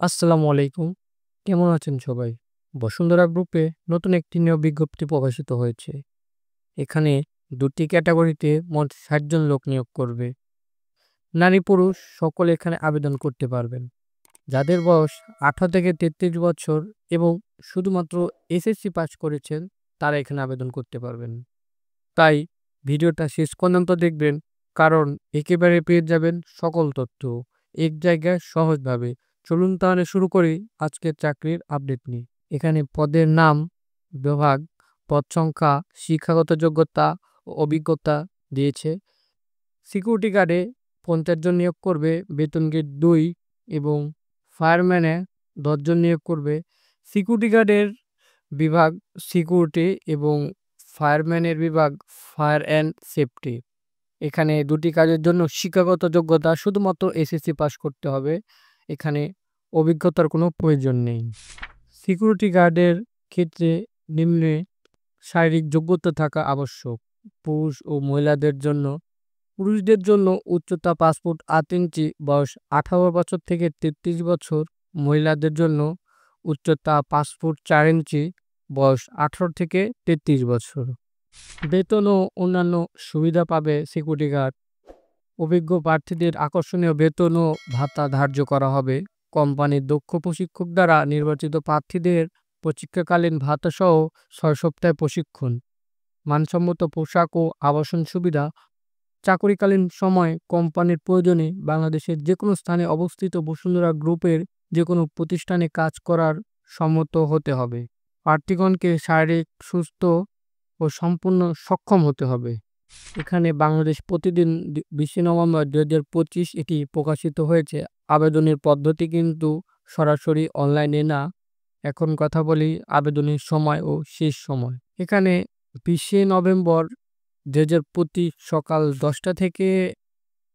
আসসালামু আলাইকুম। কেমন আছেন সবাই? বসুন্ধরা গ্রুপে নতুন একটি নিয়োগ বিজ্ঞপ্তি প্রকাশিত হয়েছে। এখানে ২ টি ক্যাটাগরিতে মোট ৬০ জন লোক নিয়োগ করবে। নারী-পুরুষ সকলে এখানে আবেদন করতে পারবেন। যাদের বয়স ১৮ থেকে ৩৩ বছর এবং শুধুমাত্র এসএসসি পাস করেছেন, তারা এখানে আবেদন করতে পারবেন। তাই ভিডিওটা শেষ পর্যন্ত দেখবেন, কারণ একেবারে পেয়ে যাবেন সকল তথ্য এক জায়গায় সহজভাবে। চলুন তাহলে শুরু করি আজকের চাকরির আপডেট নিয়ে। এখানে পদের নাম, বিভাগ, পদ সংখ্যা, শিক্ষাগত যোগ্যতা ও অভিজ্ঞতা দিয়েছে। সিকিউরিটি গার্ডে ৫০ জন নিয়োগ করবে, বেতন গ্রেড ২ এবং ফায়ারম্যানে ১০ জন নিয়োগ করবে। সিকিউরিটি গার্ডের বিভাগ সিকিউরিটি এবং ফায়ারম্যানের বিভাগ ফায়ার অ্যান্ড সেফটি। এখানে ২ টি কাজের জন্য শিক্ষাগত যোগ্যতা শুধুমাত্র এসএসসি পাস করতে হবে। এখানে অভিজ্ঞতার কোনো প্রয়োজন নেই। সিকিউরিটি গার্ডের ক্ষেত্রে নিম্নে শারীরিক যোগ্যতা থাকা আবশ্যক। পুরুষ ও মহিলাদের জন্য পুরুষদের জন্য উচ্চতা ৫ ফুট ৮ ইঞ্চি, বয়স ১৮ বছর থেকে ৩৩ বছর। মহিলাদের জন্য উচ্চতা ৫ ফুট ৪ ইঞ্চি, বয়স ১৮ থেকে ৩৩ বছর। বেতন ও অন্যান্য সুবিধা পাবে সিকিউরিটি গার্ড। অভিজ্ঞ প্রার্থীদের আকর্ষণীয় বেতন ও ভাতা ধার্য করা হবে। কোম্পানির দক্ষ প্রশিক্ষক দ্বারা নির্বাচিত প্রার্থীদের প্রশিক্ষাকালীন ভাতাসহ ৬ সপ্তাহের প্রশিক্ষণ, মানসম্মত পোশাক ও আবাসন সুবিধা। চাকরিকালীন সময় কোম্পানির প্রয়োজনে বাংলাদেশের যেকোনো স্থানে অবস্থিত বসুন্ধরা গ্রুপের যেকোনো প্রতিষ্ঠানে কাজ করার সম্মত হতে হবে। প্রার্থীগণকে শারীরিক সুস্থ ও সম্পূর্ণ সক্ষম হতে হবে। এখানে বাংলাদেশ প্রতিদিন ২০ নভেম্বর ২০২৫ এটি প্রকাশিত হয়েছে। আবেদনের পদ্ধতি কিন্তু সরাসরি অনলাইনে না। এখন কথা বলি আবেদনের সময় ও শেষ সময়। এখানে ২০ নভেম্বর ২০২৫ সকাল ১০টা থেকে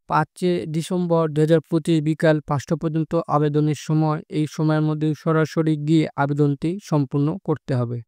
৫ ডিসেম্বর ২০২৫ বিকাল ৫টা পর্যন্ত আবেদনের সময়। এই সময়ের মধ্যে সরাসরি গিয়ে আবেদনটি সম্পূর্ণ করতে হবে।